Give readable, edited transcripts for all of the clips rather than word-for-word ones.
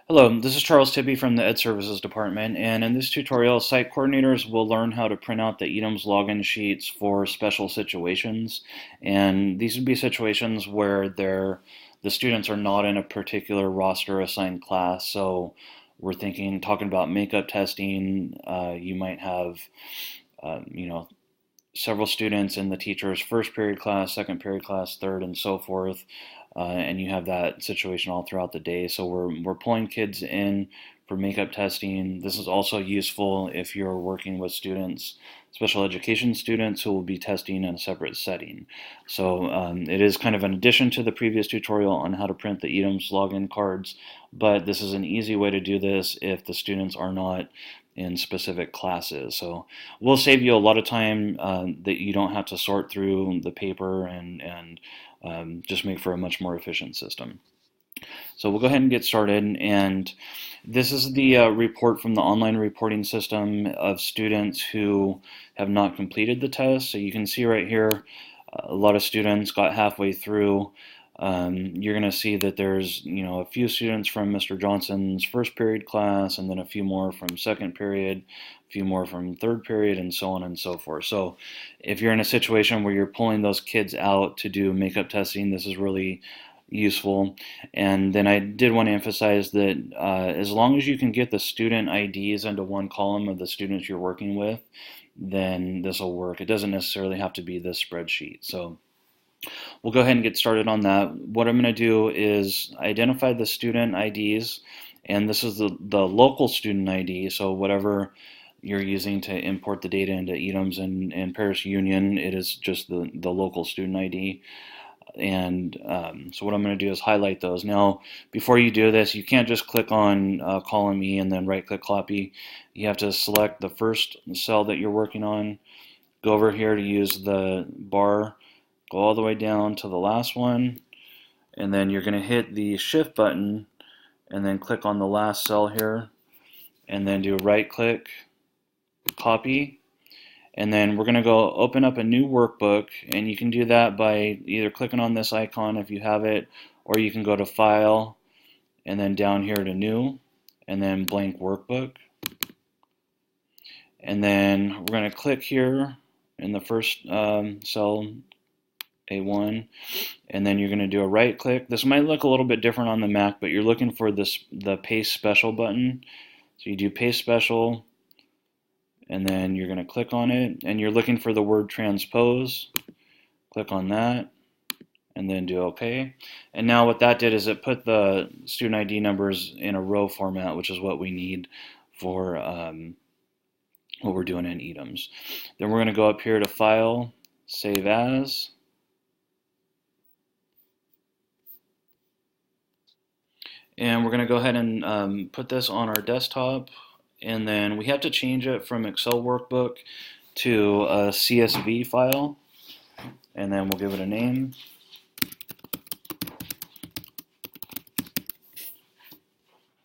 Hello, this is Charles Tippy from the Ed Services Department, and in this tutorial, site coordinators will learn how to print out the EADMS login sheets for special situations. And these would be situations where the students are not in a particular roster assigned class. So we're talking about makeup testing. You might have, uh, you know, several students in the teacher's first period class, second period class, third, and so forth. And you have that situation all throughout the day. So we're pulling kids in for makeup testing. This is also useful if you're working with students, special education students who will be testing in a separate setting. So it is kind of an addition to the previous tutorial on how to print the EADMS login cards, but this is an easy way to do this if the students are not in specific classes. So we'll save you a lot of time that you don't have to sort through the paper and just make for a much more efficient system. So we'll go ahead and get started. And this is the report from the online reporting system of students who have not completed the test. So you can see right here, a lot of students got halfway through. You're going to see that there's, a few students from Mr. Johnson's first period class, and then a few more from second period, a few more from third period, and so on and so forth. So if you're in a situation where you're pulling those kids out to do makeup testing, this is really useful. And then I did want to emphasize that as long as you can get the student IDs into one column of the students you're working with, then this will work. It doesn't necessarily have to be this spreadsheet. So we'll go ahead and get started on that. What I'm going to do is identify the student IDs, and this is the local student ID, so whatever you're using to import the data into EADMS and Paris Union, it is just the local student ID. And so what I'm going to do is highlight those. Now, before you do this, you can't just click on column E and then right-click copy. You have to select the first cell that you're working on, go over here to use the bar, go all the way down to the last one, and then you're going to hit the shift button and then click on the last cell here, and then do right click, copy, and then we're going to go open up a new workbook, and you can do that by either clicking on this icon if you have it, or you can go to File, and then down here to New, and then Blank Workbook. And then we're going to click here in the first cell, A1, and then you're going to do a right click. This might look a little bit different on the Mac, but you're looking for the Paste Special button. So you do Paste Special, and then you're going to click on it, and you're looking for the word transpose. Click on that, and then do OK. And now what that did is it put the student ID numbers in a row format, which is what we need for what we're doing in EADMS. Then we're going to go up here to File, Save As. And we're going to go ahead and put this on our desktop, and then we have to change it from Excel workbook to a CSV file, and then we'll give it a name.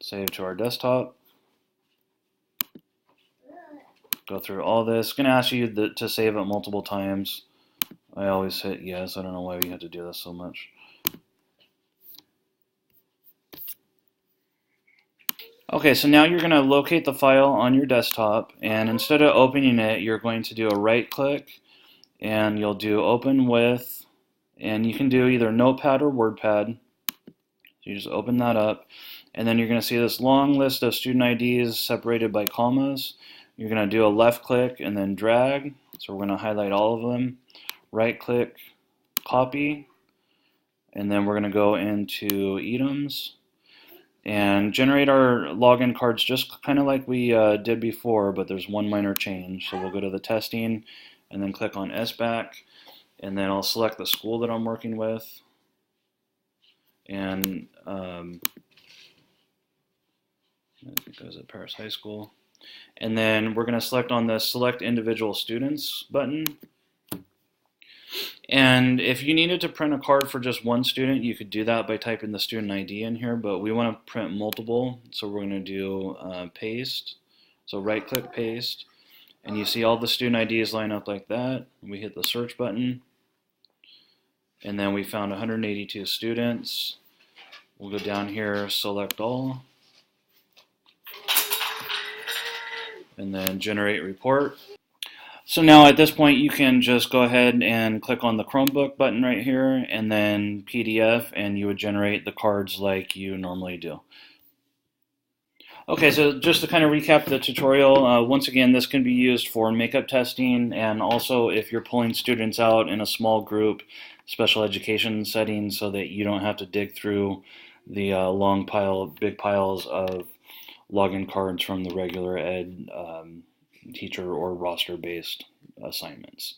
Save to our desktop. Go through all this. It's going to ask you to save it multiple times. I always hit yes. I don't know why we have to do this so much. Okay, so now you're going to locate the file on your desktop, and instead of opening it, you're going to do a right click, and you'll do Open With, and you can do either Notepad or WordPad. So you just open that up, and then you're going to see this long list of student IDs separated by commas. You're going to do a left click and then drag, so we're going to highlight all of them. Right click, copy, and then we're going to go into EADMS and generate our login cards just kind of like we did before, but there's one minor change. So we'll go to the testing and then click on SBAC, and then I'll select the school that I'm working with, and I think it was at Paris High School. And then we're going to select on the Select Individual Students button. And if you needed to print a card for just one student, you could do that by typing the student ID in here, but we want to print multiple, so we're going to do paste. So right click paste, and you see all the student IDs line up like that. We hit the search button, and then we found 182 students. We'll go down here, select all, and then generate report. So now at this point you can just go ahead and click on the Chromebook button right here and then PDF, and you would generate the cards like you normally do. Okay, so just to kind of recap the tutorial, once again, this can be used for makeup testing, and also if you're pulling students out in a small group special education setting so that you don't have to dig through the big piles of login cards from the regular ed teacher or roster-based assignments.